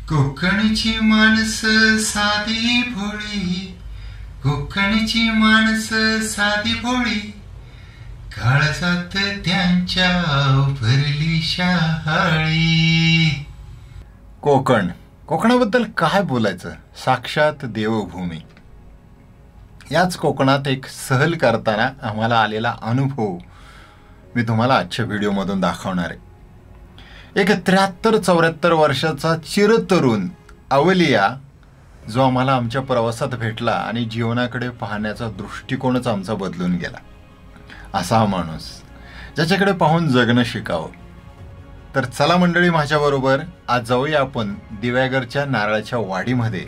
कोकणची माणसं साधी भोळी, कोकणची माणसं साधी भोळी, काळजात त्यांच्या भरली शहाळी. कोकणाबद्दल काय बोलायचं, साक्षात देवभूमी. याच कोकणात एक सहल करताना आम्हाला आलेला अनुभव मी तुम्हाला आजच्या व्हिडिओमधून दाखवणार आहे. एक 73-74 वर्षाचा चिरतरुण अवलिया जो आम्हाला आमच्या प्रवासात भेटला आणि जीवनाकडे पाहण्याचा दृष्टिकोनच आमचा बदलून गेला. असा हा माणूस ज्याच्याकडे पाहून जगणं शिकावं. तर चला मंडळी, माझ्याबरोबर आज जाऊया आपण दिव्यागरच्या नारळाच्या वाडीमध्ये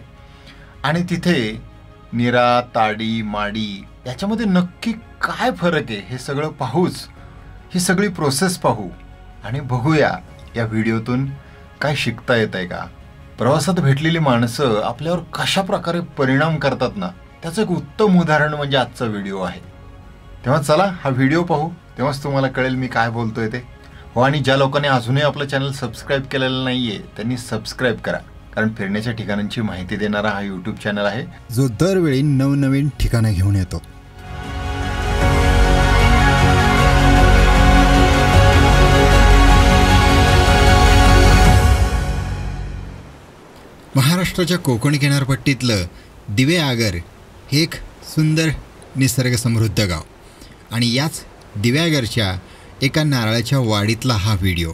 आणि तिथे निरा, ताडी, माडी याच्यामध्ये नक्की काय फरक आहे हे सगळं पाहूच. ही सगळी प्रोसेस पाहू आणि बघूया या व्हिडिओतून काय शिकता येत आहे का. प्रवासात भेटलेली माणसं आपल्यावर कशा प्रकारे परिणाम करतात ना, त्याचं एक उत्तम उदाहरण म्हणजे आजचा व्हिडिओ आहे. तेव्हा चला हा व्हिडिओ पाहू, तेव्हाच तुम्हाला कळेल मी काय बोलतोय ते. हो, आणि ज्या लोकांनी अजूनही आपलं चॅनल सबस्क्राईब केलेलं नाहीये त्यांनी सबस्क्राईब करा, कारण फिरण्याच्या ठिकाणांची माहिती देणारा हा यूट्यूब चॅनल आहे जो दरवेळी नवनवीन ठिकाणं घेऊन येतो. महाराष्ट्राच्या कोकण किनारपट्टीतलं दिवेआगर हे एक सुंदर निसर्गसमृद्ध गाव आणि याच दिव्यागरच्या एका नारळाच्या वाडीतला हा व्हिडिओ.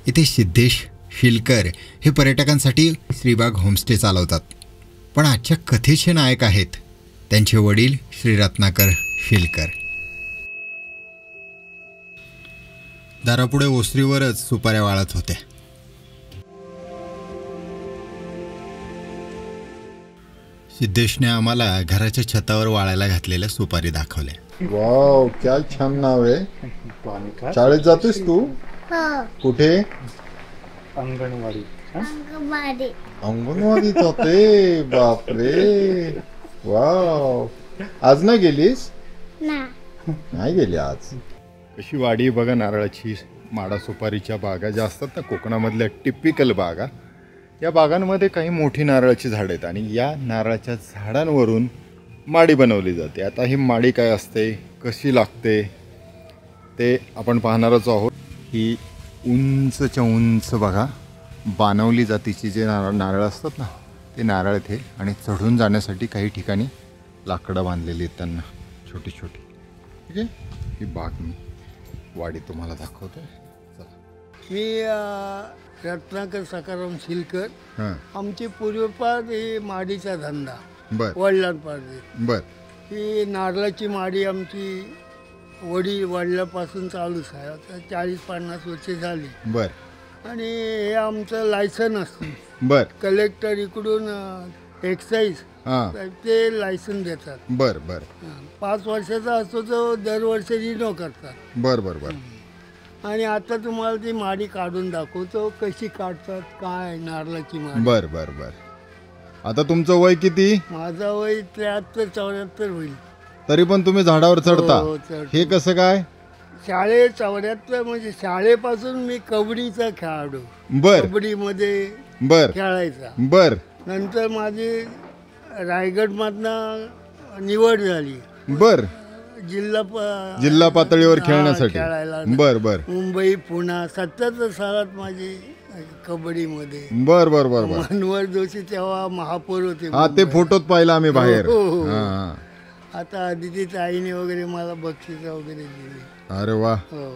इथे सिद्धेश शिलकर हे पर्यटकांसाठी श्रीबाग होमस्टे चालवतात, पण आजच्या कथेचे नायक आहेत त्यांचे वडील श्री रत्नाकर शिलकर. दारापुढे ओसरीवरच सुपाऱ्या वाळत होत्या. सिद्धेशने आम्हाला घराच्या छतावर वाळायला घातलेल्या सुपारी दाखवल्या. वाव, क्या छान नाव आहे. शाळेत जातोस तू? कुठे? अंगणवाडी. अंगणवाडी जाते? बापरे, वाव. आज नाही गेलीस? नाही गेली आज. कशी वाडी बघा नारळाची. माडा सुपारीच्या बागा ज्या असतात ना कोकणामधल्या टिपिकल बागा, या बागांमध्ये काही मोठी नारळाची झाडं आहेत आणि या नारळाच्या झाडांवरून माडी बनवली जाते. आता ही माडी काय असते, कशी लागते ते आपण पाहणारच आहोत. ही उंचच्या उंच बघा बानवली जातीची जे नारळ असतात ना ते नारळ इथे, आणि चढून जाण्यासाठी काही ठिकाणी लाकडं बांधलेली आहेत त्यांना छोटी छोटी. ठीक आहे, ही बाग मी वाडी तुम्हाला दाखवतोय. चला. मी रत्नाकर सकाराम शिलकर. आमची पूर्वपार ही माडीचा धंदा वडिलांपासून. बर. ही नारळाची माडी आमची वडिलांपासून चालूच आहे. आता 40-50 वर्ष झाली. बर. आणि हे आमचं लायसन असतं. बर. कलेक्टर इकडून एक्साईज ते लायसन देतात. बर बर. 5 वर्षाचा असतो तो दरवर्षी रिन्यू करतात. बर बर बर. आणि आता तुम्हाला ती माडी काढून दाखवतो कशी काढतात काय नारळाची माडी. बर बर बर. आता तुमचं वय किती? माझं वय 73-74 होईल. तरी पण तुम्ही झाडावर चढता? हो, हे कसं काय? शाळेत 74 म्हणजे शाळेपासून मी कबड्डीचा खेळाडू. बर. कबड्डीमध्ये बर खेळायचा. बर. नंतर माझी रायगडमधनं निवड झाली. बर. जिल्हा पातळीवर खेळण्यासाठी. खेळायला. बर बर. मुंबई, पुणे 77 सालात माझी कबड्डीमध्ये. बर बर बर बर. मनोहर जोशी तेव्हा महापौर होते. हा, ते फोटोत पाहिलं आम्ही बाहेर. हो, हो, हो. हा. आता आदिती ताईने वगैरे मला बक्षीस वगैरे दिली. अरे वा. हो.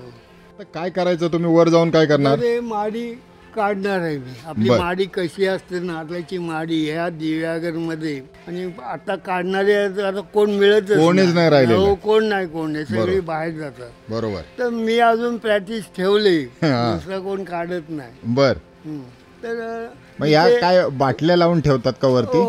काय करायचं तुम्ही वर जाऊन काय करणार? ते माडी काढणार आहे मी. आपली माडी कशी असते नारळाची माडी ह्या दिव्यागर मध्ये. आणि आता काढणारे आता कोण मिळत कोणीच नाही राहिले. हो, कोण नाही सगळी बाहेर जातात. बरोबर. तर मी अजून प्रॅक्टिस ठेवली. दुसरं कोण काढत नाही. बर. तर मग या काय बाटल्या लावून ठेवतात का वरती?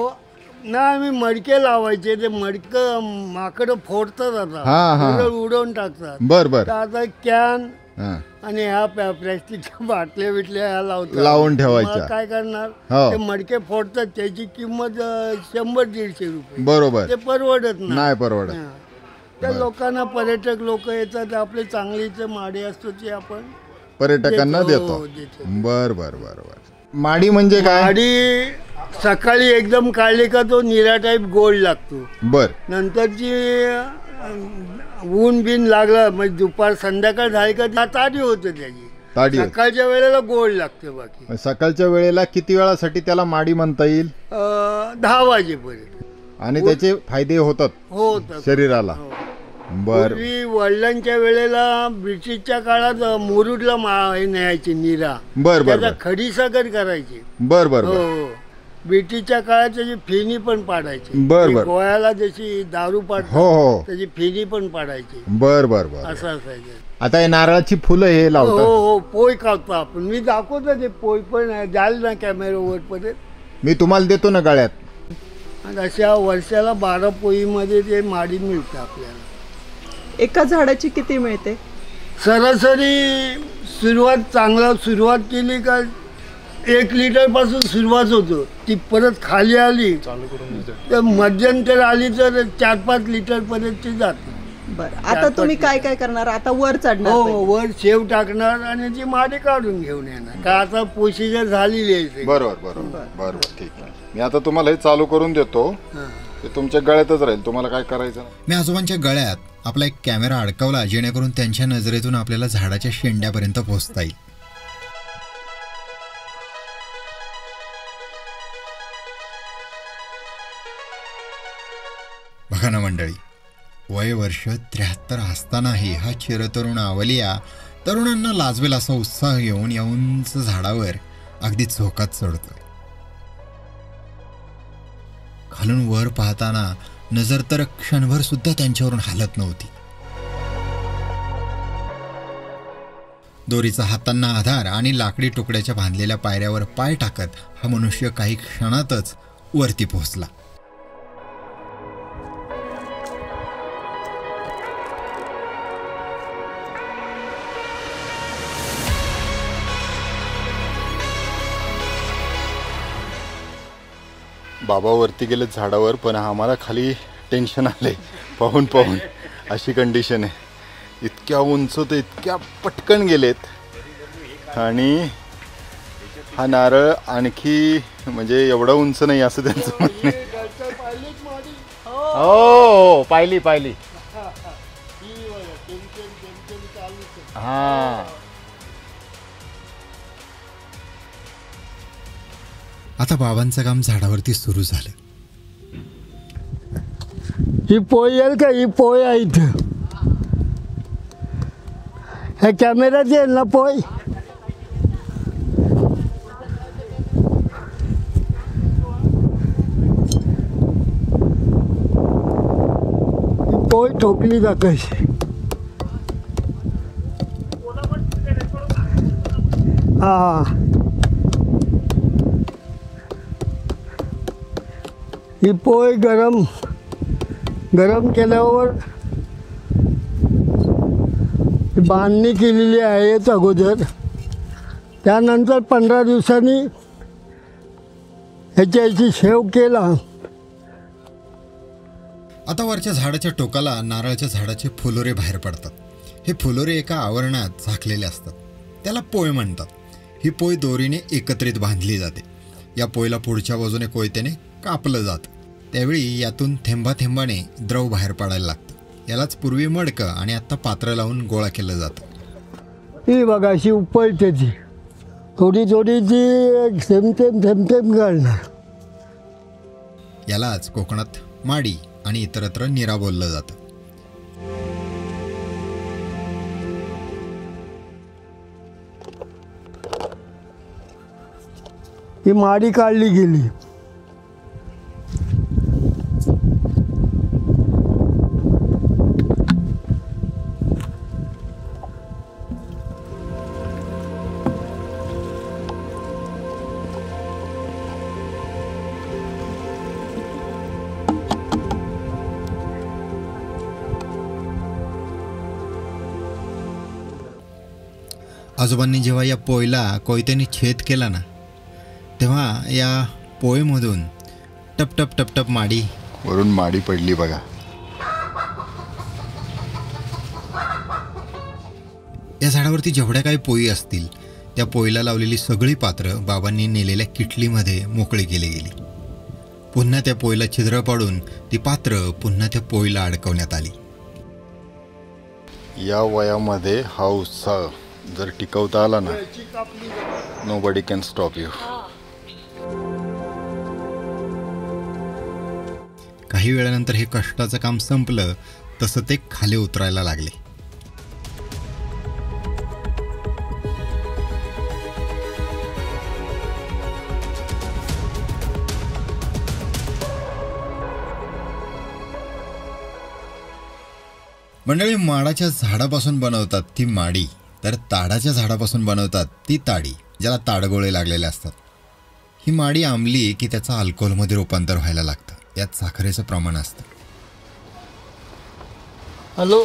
नाही, आम्ही मडके लावायचे. ते मडकं माकडं फोडतात आता, उडवून टाकतात. बर बर. आता कॅन आणि ह्या प्लॅस्टिकच्या बाटल्या बिटल्या ह्या लावून ठेवायच्या. काय करणार, ते मडके फोडतात, त्याची किंमत 100-150 रुपये. बरोबर. ते परवडत नाही. परवडत. त्या लोकांना पर्यटक लोक येतात, आपले चांगलीच माडी असतो ते आपण पर्यटकांना देतो. बर बर बर बर. माडी म्हणजे काय? माडी सकाळी एकदम काढली का तो निरा टाईप गोड लागतो. बर. नंतरची ऊन बिन लागला म्हणजे दुपार संध्याकाळ झाली का ताडी होते त्याची. ताडी सकाळच्या वेळेला गोड लागते. बाकी सकाळच्या वेळेला किती वेळासाठी त्याला माडी म्हणता येईल? 10 वाजेपर्यंत. आणि त्याचे फायदे होतात शरीराला. बर. पूर्वी वडिलांच्या वेळेला ब्रिटिशच्या काळात मुरुडला न्यायची निरा. बर बर. त्याचा खडीसाखर करायची. बर बर. हो. ब्रिटिशच्या काळात त्याची फेनी पण पाडायची. बर बर. गोव्याला जशी दारू पाडतात हो हो त्याची फेनी पण पाडायची. बर बर बर. असं असायचं. आता हे नारळाची फुलं हे हो लावतात. हो पोय काढतो आपण. मी दाखवतो ते पोय पण जाल ना कॅमेरावर पर्यंत. मी तुम्हाला देतो ना गळ्यात. आणि अशा वर्षाला 12 पोईमध्ये ते माडी मिळतं आपल्याला. एका झाडाची किती मिळते? सरासरी सुरुवात केली का 1 लिटर पासून सुरुवात होतो. ती परत खाली आली तर मध्यंतर आली तर 4-5 लिटर पर्यंत ती जाते. बरं, आता तुम्ही काय काय करणार? आता वर चढणार? हो, वर शेव टाकणार आणि ती माडी काढून घेऊन येणार. का आता प्रोसिजर झालेली आहे. बरोबर बरोबर बरोबर. ठीक आहे. मी आता तुम्हाला हे चालू करून देतो. ते तुमच्या गळ्यातच राहील. तुम्हाला काय करायचं? मी आजोबांच्या गळ्यात आपला एक कॅमेरा अडकवला जेणेकरून त्यांच्या नजरेतून आपल्याला झाडाच्या शेंड्यापर्यंत पोहोचता येईल. बघा ना मंडळी, वय वर्ष 73 असतानाही हा चिरतरुण आवलिया तरुणांना लाजवेल असा उत्साह घेऊन या उंच झाडावर अगदी झोकात चढतोय. खालून वर पाहताना नजर तर क्षणभर सुद्धा त्यांच्यावरून हालत नव्हती. दोरीचा हातांना आधार आणि लाकडी तुकड्याच्या बांधलेल्या पायऱ्यावर पाय टाकत हा मनुष्य काही क्षणातच वरती पोहोचला. बाबा वरती गेले झाडावर, पण आम्हाला खाली टेन्शन आले पाहून पाहून. अशी कंडिशन आहे. इतक्या उंच ते इतक्या पटकन गेलेत. आणि हा नारळ आणखी म्हणजे एवढा उंच नाही असं त्यांचं म्हणणं आहे. हो पाहिली पाहिली. हा. आता बाबांचं काम झाडावरती सुरू झालं. ही पोय येईल का? ही पोय आहे इथं. ह्या कॅमेऱ्यात येईल ना पोय? पोय ठोकली जाते. हा. ही पोय गरम केल्यावर बांधणी केलेली आहे अगोदर. त्यानंतर 15 दिवसांनी ह्याची शेव केला. आता वरच्या झाडाच्या टोकाला नारळाच्या झाडाचे फुलोरे बाहेर पडतात. हे फुलोरे एका आवरणात झाकलेले असतात. त्याला पोय म्हणतात. ही पोय दोरीने एकत्रित बांधली जाते. या पोयला पुढच्या बाजूने कोयत्याने कापलं जातं. त्यावेळी यातून थेंबाथेंबाने द्रव बाहेर पडायला लागतं. यालाच पूर्वी मडकं आणि आता पात्र लावून गोळा केलं जातं. ही बघा अशी उपळते ती थोडी ती थेंब घालणार. यालाच कोकणात माडी आणि इतरत्र निरा बोललं जातं. ही माडी काढली गेली. आजोबांनी जेव्हा या पोयला कोयत्याने छेद केला ना, तेव्हा या पोयमधून टप टप टप टप माडी वरून माडी पडली बघा. या झाडावरती जेवढ्या काही पोई असतील त्या पोईला लावलेली सगळी पात्रं बाबांनी नेलेल्या किटलीमध्ये मोकळी केली गेली. पुन्हा त्या पोईला छिद्र पाडून ती पात्र पुन्हा त्या पोईला अडकवण्यात आली. या वयामध्ये हा उत्साह जर टिकवता आला ना, नोबडी कॅन स्टॉप यू. काही वेळानंतर हे कष्टाचं काम संपलं तसं ते खाली उतरायला लागले. मंडळी, माडाच्या झाडापासून बनवतात ती माडी, तर ताडाच्या झाडापासून बनवतात ती ताडी, ज्याला ताडगोळे लागलेले असतात. ही माडी आंबली की त्याचं अल्कोहोलमध्ये रूपांतर व्हायला लागतं. यात साखरेचं प्रमाण असतं. हॅलो.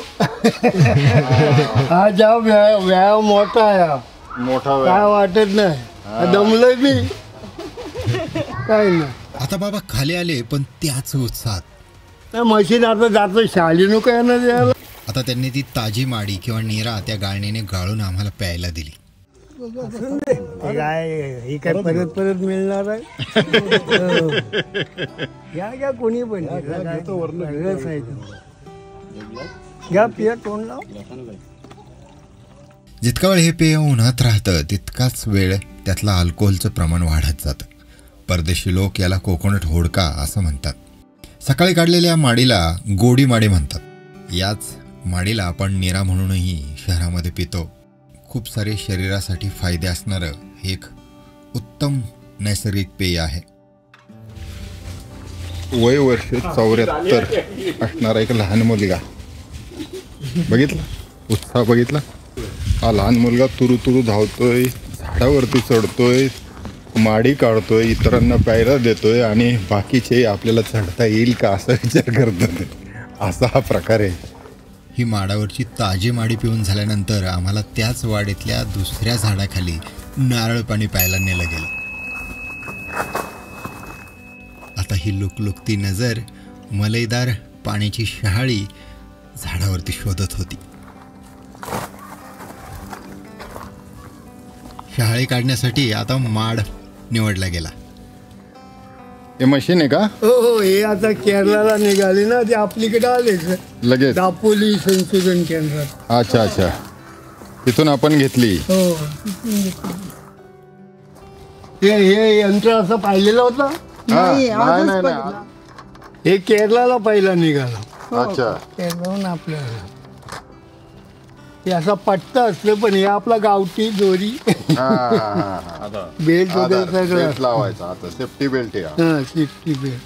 हा जा व्यायाम मोठा आहे, मोठा काय वाटत नाही, दमलोय मी काय नाही. आता बाबा खाली आले, पण त्याच उत्साहात. मशीन आता जातो शालीनो काय ना द्यायला. आता त्यांनी ती ताजी माडी किंवा नीरा त्या गाळणीने गाळून आम्हाला प्यायला दिली. काय हे काय परत परत मिळणार आहे. घ्या कोणी पण घ्या पिया तोंड लाव. जितका वेळ हे पेय उन्हात राहतं तितकाच वेळ त्यातलं अल्कोहोलचं प्रमाण वाढत जातं. परदेशी लोक याला कोकोनट होडका असं म्हणतात. सकाळी काढलेल्या माडीला गोडी माडी म्हणतात. याच माडीला आपण नीरा म्हणूनही शहरामध्ये पितो. खूप सारे शरीरासाठी फायदे असणारं हे एक उत्तम नैसर्गिक पेय आहे. वय वर्ष 74 असणारा एक लहान मुलगा बघितला, उत्साह बघितला. हा लहान मुलगा तुरु तुरु धावतोय, झाडावरती चढतोय, माडी काढतोय, इतरांना प्यायला देतोय आणि बाकीचे आपल्याला चढता येईल का असा विचार करतात. असा हा प्रकार आहे. ही माडावरची ताजी माडी पिऊन झाल्यानंतर आम्हाला त्याच वाडीतल्या दुसऱ्या झाडाखाली नारळ पाणी प्यायला नेलं गेलं. आता ही लुकलुकती नजर मलईदार पाण्याची शहाळी झाडावरती शोधत होती. शहाळी काढण्यासाठी आता माड निवडला गेला. हे मशीन आहे का? हो, हे आता केरळला निघाली ना, ते आपलीकडे आले लगेच दापोली संशोधन केंद्रात. अच्छा अच्छा, तिथून आपण घेतली. हो, हे यंत्र असं पाहिलेलं होतं. नाही, नाही, आजच नाही, बघितलं. हे केरळाला पहिला निघाला. अच्छा, केरळहून आपल्याला हे असा पट्टा असलं, पण हे आपला गावठी दोरी बेल्ट वगैरे सगळं बेल्ट लावायचा. आता सेफ्टी बेल्ट आहे. हा, सेफ्टी बेल्ट.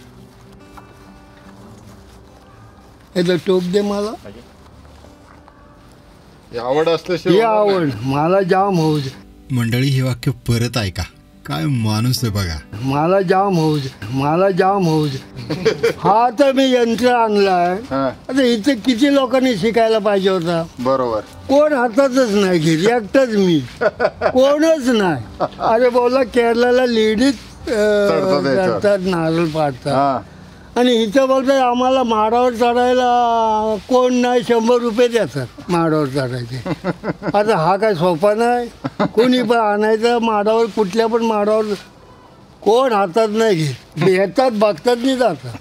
याचं टोप दे मला. ही आवड ही असल्याशिवाय आवड मला जाम हौज. मंडळी, हे वाक्य परत ऐका. काय माणूस आहे बघा. मला जाम हौज, मला जाम हौज. हा तर मी यंत्र आणलाय. हा, आता इथे किती लोकांनी शिकायला पाहिजे होता. बरोबर. कोण हातातच नाही घेत, एकटाच मी, कोणच नाही. अरे बोला केरळला लेडीज करतात, नारळ पाडतात. हा, आणि इथं बोलतात आम्हाला माडावर चढायला कोण नाही, 100 रुपये देतात माडावर चढायचे. आता हा काय सोपा नाही. कोणी पण आणायचं माडावर, कुठल्या पण माडावर. कोण हातात नाही घेत. येतात बघतात नाही जातात,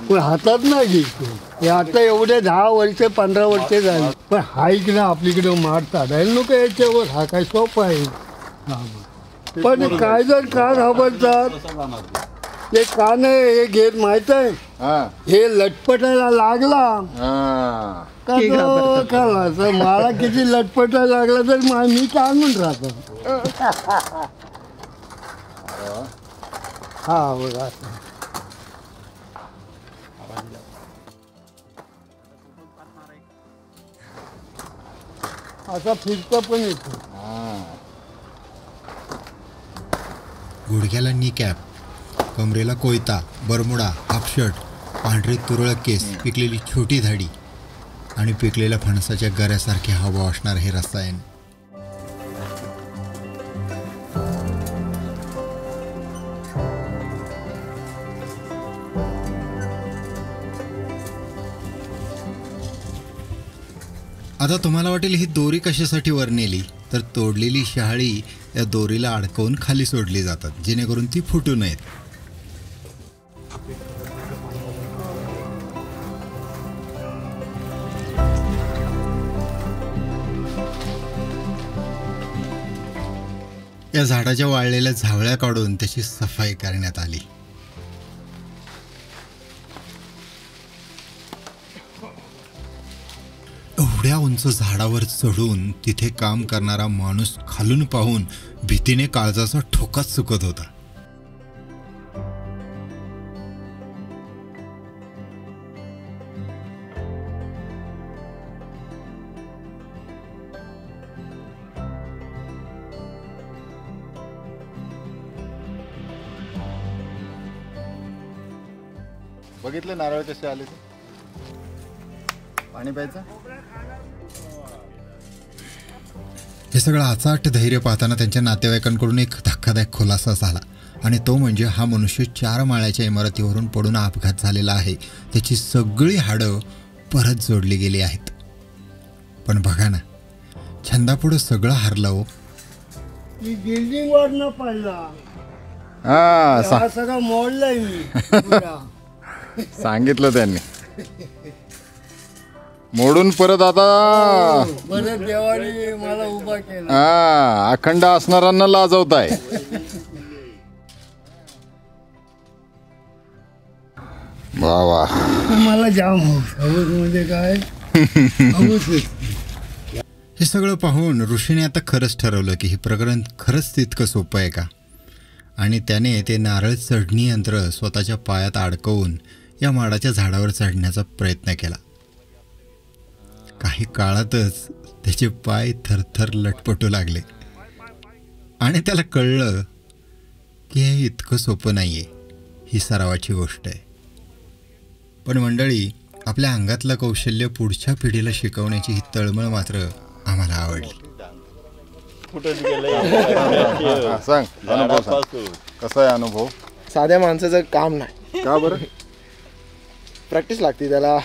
पण हातात नाही घेत. हे आता एवढे 10 वर्ष 15 वर्ष झाली. पण हा इकडे आपलीकडे माड चढायला नको याच्यावर. हा काय सोपा आहे. पण काय जर का घाबरतात. ते का नाही हे घेत माहित आहे. हा, हे लटपटायला लागला हा. का मला किती लटपटायला लागला तर मी काढून राहतो. हा बघा, असा फिरता पण येतो. गुडघ्याला नी कॅप, कमरेला कोयता, बरमुडा, हाफ शर्ट, पांढरी तुरळक केस, पिकलेली छोटी धाडी आणि पिकलेल्या फणसाच्या गऱ्यासारखे हवा असणार हे रसायन. आता तुम्हाला वाटेल ही दोरी कशासाठी वर नेली. तर तोडलेली शहाळी या दोरीला अडकवून खाली सोडली जातात जेणेकरून ती फुटू नयेत. या झाडाच्या वाळलेल्या झावळ्या काढून त्याची सफाई करण्यात आली. एवढ्या उंच झाडावर चढून तिथे काम करणारा माणूस खालून पाहून भीतीने काळजाचा ठोकाच चुकत होता. बघितले नारळ कसे आले ते, पाणी प्यायचं. हे सगळं अचाट धैर्य पाहताना त्यांच्या नातेवाईकांकडून एक धक्कादायक खुलासा झाला आणि तो म्हणजे हा मनुष्य 4 माळ्याच्या इमारतीवरून पडून अपघात झालेला आहे. त्याची सगळी हाडं परत जोडली गेली आहेत. पण बघा ना, छंदापुढं सगळं हरलं हो. बिल्डिंग वर न पडला, हा सगळं मोडलंय मी. सांगितलं त्यांनी मोडून परत आता परत देवाने मला उभा केला. हा अखंड असणाऱ्यांना लाजवताय. वा वा. मला जाम हौस म्हणजे काय हे सगळं पाहून ऋषीने आता खरंच ठरवलं की हे प्रकरण खरंच तितकं सोपं आहे का, आणि त्याने ते नारळ चढणी यंत्र स्वतःच्या पायात अडकवून या माडाच्या झाडावर चढण्याचा प्रयत्न केला. काही काळातच त्याचे पाय थरथर लटपटू लागले आणि त्याला कळलं की हे इतकं सोपं नाही आहे, ही सरावाची गोष्ट आहे. पण मंडळी, आपल्या अंगातलं कौशल्य पुढच्या पिढीला शिकवण्याची ही तळमळ मात्र आम्हाला आवडली. सांग अनुभव सांग. कसा आहे अनुभव? साध्या माणसाचं काम नाही. का बरं? प्रॅक्टिस लागते त्याला.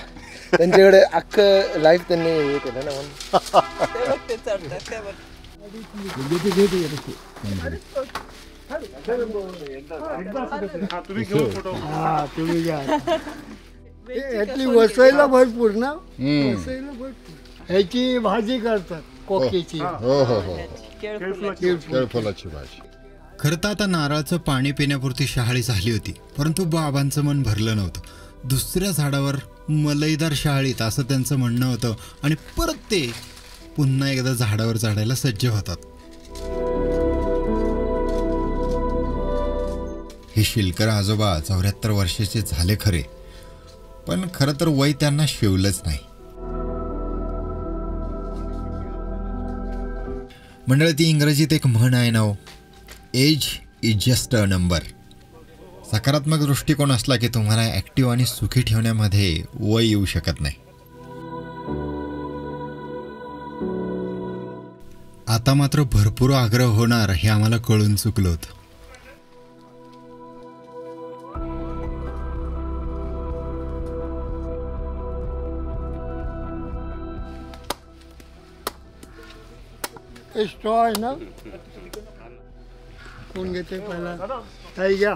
त्यांच्याकडे अख्खं लाईफ त्यांनी हे केलं ना म्हणून. तुम्ही घ्या. यातली वसईला भरपूर ना, वसईला भरपूर. ह्याची भाजी करतात कोकेची. हो हो हो. केळफुलाची भाजी. खरं तर आता नारळाचं पाणी पिण्यापुरती शहाळी झाली होती, परंतु बाबांचं मन भरलं नव्हतं. दुसऱ्या झाडावर मलईदार शहाळीत असं त्यांचं म्हणणं होतं आणि परत ते पुन्हा एकदा झाडावर चढायला सज्ज होतात. हे शिलकर आजोबा 74 वर्षाचे झाले खरे, पण खरं तर वय त्यांना शिवलंच नाही. मंडळी, ती इंग्रजीत एक म्हण आहे ना, age is just a number. सकारात्मक दृष्टिकोन असला की तुम्हाला ॲक्टिव्ह आणि सुखी ठेवण्यामध्ये वय येऊ शकत नाही. आता मात्र भरपूर आग्रह होणार हे आम्हाला कळून चुकलं होतं. स्ट्रॉ आहे ना, कोण घेते पहिला? ताई घ्या.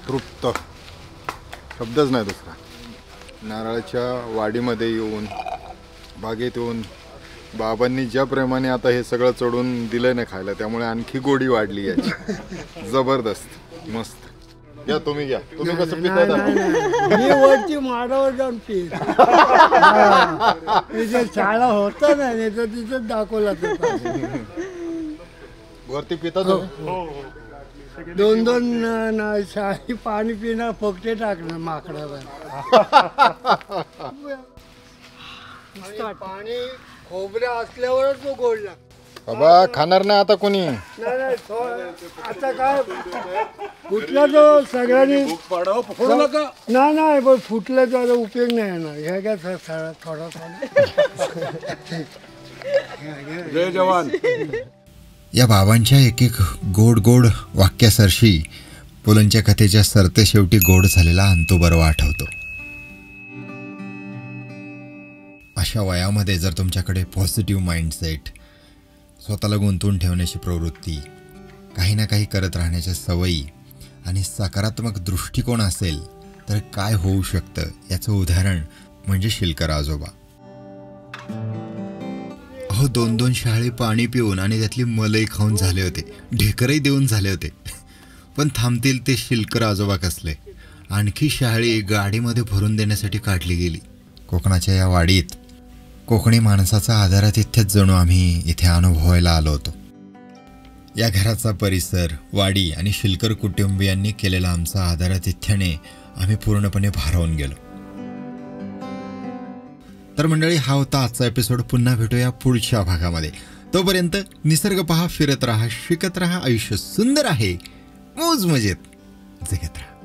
तृप्त शब्दच नाही दुसरा. नारळाच्या वाडीमध्ये येऊन, बागेत येऊन बाबांनी ज्या प्रेमाने आता हे सगळं चढून दिलंय ना खायला, त्यामुळे आणखी गोडी वाढली याची. जबरदस्त, मस्त. घ्या, तुम्ही घ्या. तुम्ही कसं पिता? मी वरची माडावर जाऊन पीत. तिथे शाळा होता नाही तर तिथं दाखवला वरती पिता तुम्ही? 2-2 शाळी पाणी पिणं, फक्त टाकणं माकडावर. पाणी खोबऱ्या असल्यावरच तो गोड लागतो. बाबा खाणार नाही आता कोणी. नाही आता काय फुटला तो सगळ्यांनी नाही पण फुटला तर उपयोग नाही येणार. ह्या काय थोडा जय जवान. या बाबांच्या एक एक गोड गोड वाक्यासरशी पुलंच्या कथेच्या सरते शेवटी गोड झालेला अंतुबर्व आठवतो. अशा वयामध्ये जर तुमच्याकडे पॉझिटिव्ह माइंडसेट, स्वतःला गुंतवून ठेवण्याची प्रवृत्ती, काही ना काही करत राहण्याच्या सवयी आणि सकारात्मक दृष्टिकोन असेल तर काय होऊ शकतं याचं उदाहरण म्हणजे शिलकर आजोबा. अहो 2-2 शाळे पाणी पिऊन आणि त्यातली मलई खाऊन झाले होते, ढेकरही देऊन झाले होते, पण थांबतील ते शिलकर आजोबा कसले. आणखी शाळी गाडीमध्ये भरून देण्यासाठी काढली गेली. कोकणाच्या या वाडीत कोकणी माणसाचा आदरातिथ्यच जणू आम्ही इथे अनुभवायला आलो होतो. या घराचा परिसर, वाडी आणि शिलकर कुटुंबियांनी केलेला आमचा आदरातिथ्याने आम्ही पूर्णपणे भारावून गेलो. तर मंडळी, हा होता आजचा एपिसोड. पुन्हा भेटूया पुढच्या भागामध्ये. तोपर्यंत निसर्ग पहा, फिरत राहा, शिकत राहा. आयुष्य सुंदर आहे, मौज मजेत जगत राहा.